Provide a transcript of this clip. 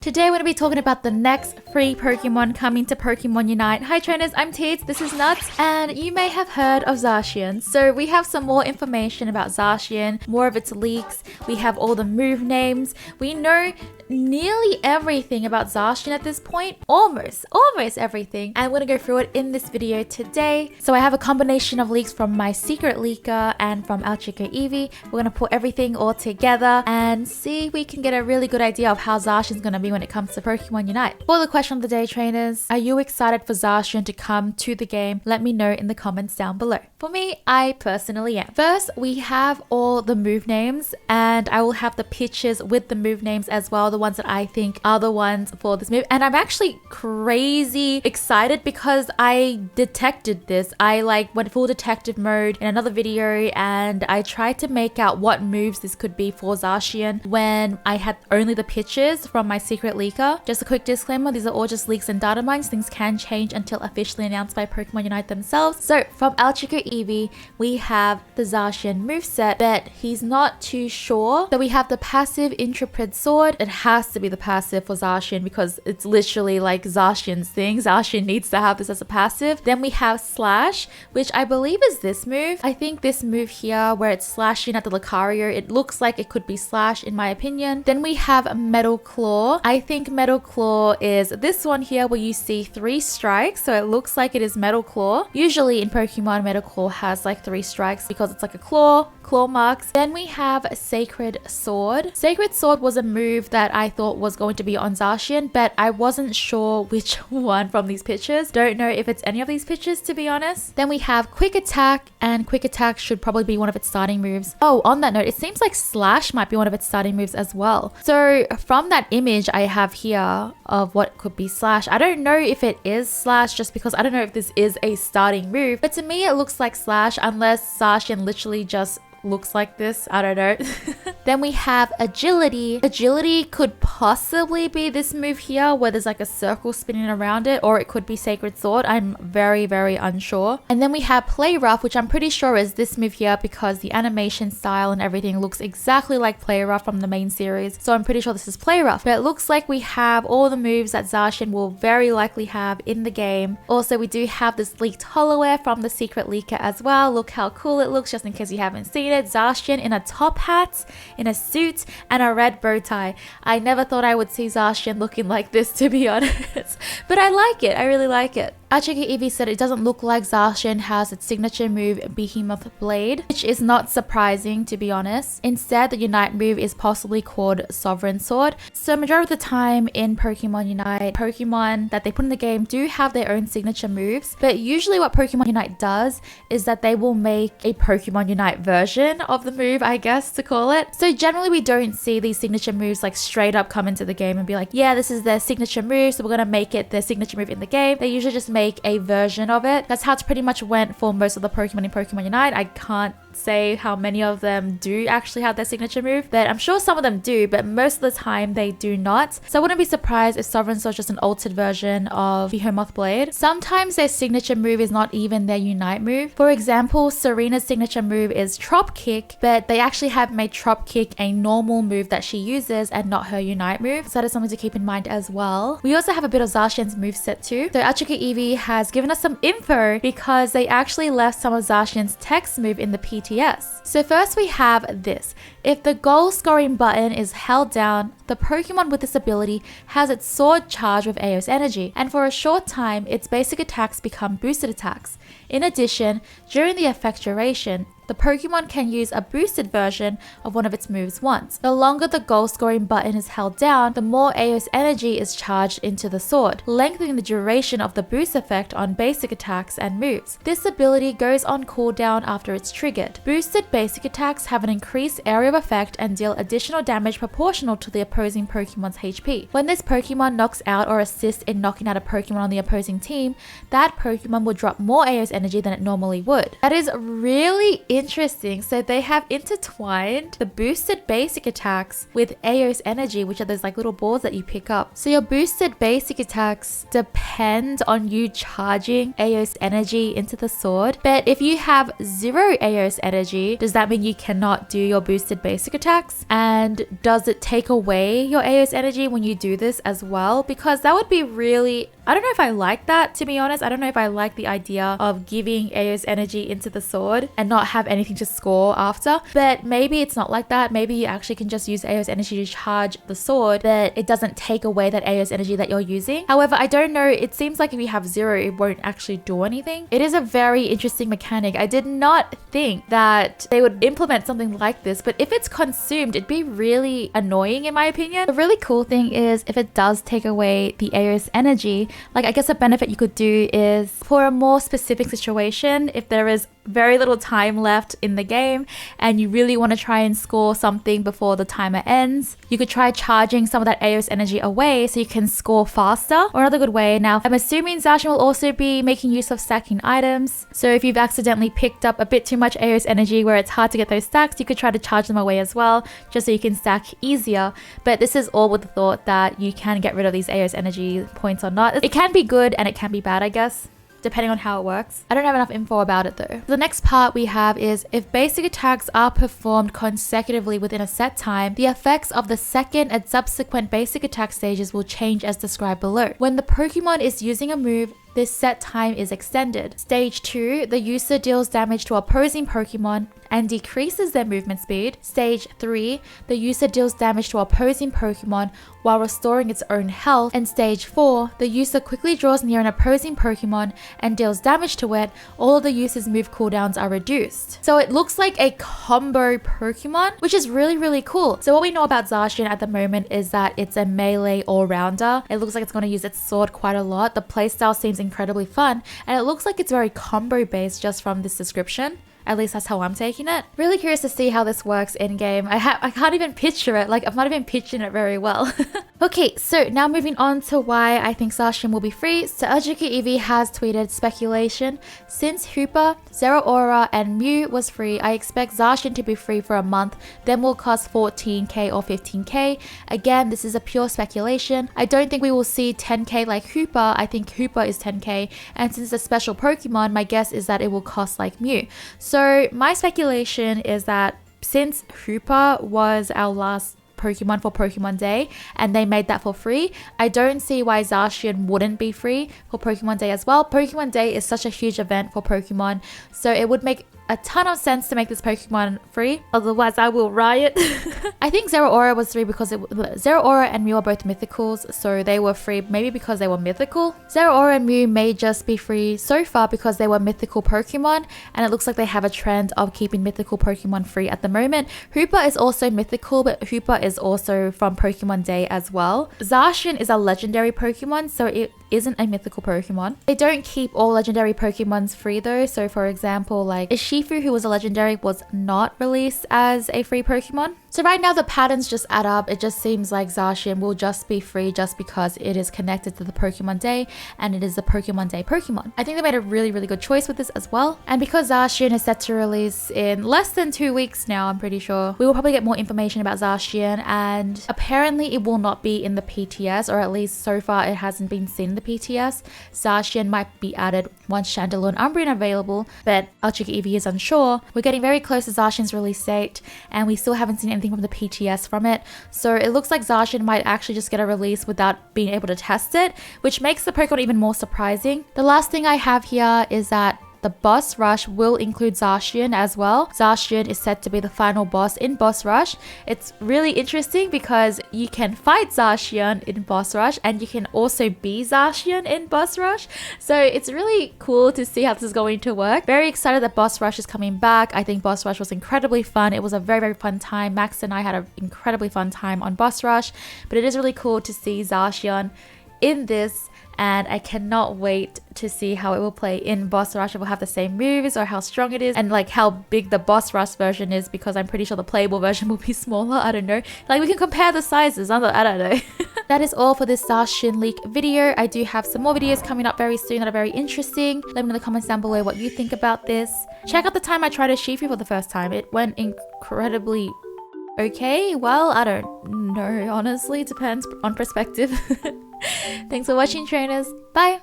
Today we're going to be talking about the next free Pokemon coming to Pokemon Unite. Hi trainers, I'm Teeds, this is Nuts, and you may have heard of Zacian. So we have some more information about Zacian, more of its leaks, we have all the move names, we know nearly everything about Zacian at this point, almost everything, and we're going to go through it in this video today. So I have a combination of leaks from my secret leaker and from Alchico Eevee. We're going to put everything all together and see if we can get a really good idea of how Zacian's going to be when it comes to Pokemon Unite. For the question of the day, trainers, are you excited for Zacian to come to the game? Let me know in the comments down below. For me, I personally am. First, we have all the move names, and I will have the pictures with the move names as well, the ones that I think are the ones for this move. And I'm actually crazy excited because I detected this. I went full detective mode in another video and I tried to make out what moves this could be for Zacian when I had only the pictures from my secret leaker. Just a quick disclaimer, these are all just leaks and data mines. Things can change until officially announced by Pokemon Unite themselves. So from Alchico Eevee, we have the Zacian moveset, but he's not too sure. So we have the passive Intrepid Sword. It has to be the passive for Zacian because it's literally like Zacian's thing. Zacian needs to have this as a passive. Then we have Slash, which I believe is this move. I think this move here where it's slashing at the Lucario, it looks like it could be Slash in my opinion. Then we have Metal Claw. I think Metal Claw is this one here where you see 3 strikes, so it looks like it is Metal Claw. Usually in Pokemon, Metal Claw has like 3 strikes because it's like a claw marks. Then we have Sacred Sword. Sacred Sword was a move that I thought was going to be on Zacian, but I wasn't sure which one from these pictures. Don't know if it's any of these pictures, to be honest. Then we have Quick Attack, and Quick Attack should probably be one of its starting moves. Oh, on that note, it seems like Slash might be one of its starting moves as well. So from that image I have here of what could be Slash, I don't know if it is Slash just because I don't know if this is a starting move, but to me it looks like Slash unless Zacian literally just looks like this. I don't know. Then we have Agility. Agility could possibly be this move here where there's like a circle spinning around it, or it could be Sacred Sword. I'm very unsure. And then we have Play Rough, which I'm pretty sure is this move here because the animation style and everything looks exactly like Play Rough from the main series. So I'm pretty sure this is Play Rough. But it looks like we have all the moves that Zacian will very likely have in the game. Also, we do have this leaked holoware from the secret leaker as well. Look how cool it looks, just in case you haven't seen it. Zacian in a top hat, in a suit, and a red bow tie. I never thought I would see Zacian looking like this, to be honest. But I like it. I really like it. Alchico Eevee said it doesn't look like Zacian has its signature move Behemoth Blade, which is not surprising, to be honest. Instead, the Unite move is possibly called Sovereign Sword. So majority of the time in Pokemon Unite, Pokemon that they put in the game do have their own signature moves, but usually what Pokemon Unite does is that they will make a Pokemon Unite version of the move, I guess to call it. So generally we don't see these signature moves like straight up come into the game and be like, yeah, this is their signature move, so we're gonna make it their signature move in the game. They usually just make a version of it. That's how it's pretty much went for most of the Pokemon in Pokemon Unite. I can't say how many of them do actually have their signature move, but I'm sure some of them do, but most of the time they do not. So I wouldn't be surprised if Sovereign Sword is just an altered version of Behemoth Blade. Sometimes their signature move is not even their Unite move. For example, Serena's signature move is Trop Kick, but they actually have made Trop Kick a normal move that she uses and not her Unite move. So that is something to keep in mind as well. We also have a bit of Zacian's moveset too. So Alchico Eevee has given us some info because they actually left some of Zacian's text move in the PTS. So first we have this. If the goal scoring button is held down, the Pokemon with this ability has its sword charged with Aeos energy, and for a short time, its basic attacks become boosted attacks. In addition, during the effect duration, the Pokemon can use a boosted version of one of its moves once. The longer the goal scoring button is held down, the more Aeos energy is charged into the sword, lengthening the duration of the boost effect on basic attacks and moves. This ability goes on cooldown after it's triggered. Boosted basic attacks have an increased area of effect and deal additional damage proportional to the opposing Pokemon's HP. When this Pokemon knocks out or assists in knocking out a Pokemon on the opposing team, that Pokemon will drop more Aeos energy than it normally would. That is really interesting. So they have intertwined the boosted basic attacks with Aeos energy, which are those like little balls that you pick up. So your boosted basic attacks depend on you charging Aeos energy into the sword. But if you have 0 Aeos energy, does that mean you cannot do your boosted selected basic attacks? And does it take away your AOS energy when you do this as well? Because that would be really... I don't know if I like that, to be honest. I don't know if I like the idea of giving AOS energy into the sword and not have anything to score after. But maybe it's not like that. Maybe you actually can just use AOS energy to charge the sword, but it doesn't take away that AOS energy that you're using. However, I don't know. It seems like if you have 0, it won't actually do anything. It is a very interesting mechanic. I did not think that they would implement something like this, but if it's consumed, it'd be really annoying in my opinion. The really cool thing is if it does take away the AOS energy, like I guess a benefit you could do is for a more specific situation, if there is very little time left in the game and you really want to try and score something before the timer ends, you could try charging some of that AOS energy away so you can score faster. Or another good way, now I'm assuming Zacian will also be making use of stacking items, so if you've accidentally picked up a bit too much AOS energy where it's hard to get those stacks, you could try to charge them away as well, just so you can stack easier. But this is all with the thought that you can get rid of these AOS energy points or not. It can be good and it can be bad, I guess, depending on how it works. I don't have enough info about it though. The next part we have is if basic attacks are performed consecutively within a set time, the effects of the second and subsequent basic attack stages will change as described below. When the Pokemon is using a move, this set time is extended. Stage 2, the user deals damage to opposing Pokemon and decreases their movement speed. Stage 3, the user deals damage to opposing Pokemon while restoring its own health. And Stage 4, the user quickly draws near an opposing Pokemon and deals damage to it. All of the user's move cooldowns are reduced. So it looks like a combo Pokemon, which is really, really cool. So what we know about Zacian at the moment is that it's a melee all-rounder. It looks like it's going to use its sword quite a lot. The playstyle seems incredibly fun, and it looks like it's very combo based just from this description. At least that's how I'm taking it. Really curious to see how this works in game. I can't even picture it. Like, I'm not even picturing it very well. Okay, so now moving on to why I think Zacian will be free. So Ajiki Eevee has tweeted speculation. Since Hooper, Zeraora, and Mew was free, I expect Zacian to be free for a month, then will cost 14k or 15k. Again, this is a pure speculation. I don't think we will see 10k like Hooper. I think Hooper is 10k. And since it's a special Pokemon, my guess is that it will cost like Mew. So my speculation is that since Hooper was our last Pokemon for Pokemon Day and they made that for free, I don't see why Zacian wouldn't be free for Pokemon Day as well. Pokemon Day is such a huge event for Pokemon, so it would make a ton of sense to make this Pokemon free. Otherwise, I will riot. I think Zeraora was free because Zeraora and Mew are both mythicals, so they were free maybe because they were mythical. Zeraora and Mew may just be free so far because they were mythical Pokemon, and it looks like they have a trend of keeping mythical Pokemon free at the moment. Hooper is also mythical, but Hooper is also from Pokemon Day as well. Zacian is a legendary Pokemon, so it isn't a mythical Pokemon. They don't keep all legendary Pokemons free though, so for example, like Ishifu, who was a legendary, was not released as a free Pokemon. So right now the patterns just add up. It just seems like Zacian will just be free just because it is connected to the Pokemon Day and it is the Pokemon Day Pokemon. I think they made a really, really good choice with this as well. And because Zacian is set to release in less than 2 weeks now, I'm pretty sure, we will probably get more information about Zacian, and apparently it will not be in the PTS, or at least so far it hasn't been seen in the PTS. Zacian might be added once Chandelure and Umbreon are available, but Ajiki Eevee is unsure. We're getting very close to Zacian's release date and we still haven't seen anything from the PTS from it. So it looks like Zacian might actually just get a release without being able to test it, which makes the Pokemon even more surprising. The last thing I have here is that the boss rush will include Zacian as well. Zacian is said to be the final boss in boss rush. It's really interesting because you can fight Zacian in boss rush and you can also be Zacian in boss rush. So it's really cool to see how this is going to work. Very excited that boss rush is coming back. I think boss rush was incredibly fun. It was a very, very fun time. Max and I had an incredibly fun time on boss rush, but it is really cool to see Zacian in this, and I cannot wait to see how it will play in boss rush. If it will have the same moves or how strong it is, and like how big the boss rush version is, because I'm pretty sure the playable version will be smaller. I don't know, like we can compare the sizes. I don't know. That is all for this Zacian leak video. I do have some more videos coming up very soon that are very interesting. Let me know in the comments down below what you think about this. Check out the time I tried Ishifu for the first time. It went incredibly okay. Well, I don't know, honestly. Depends on perspective. Thanks for watching, trainers. Bye!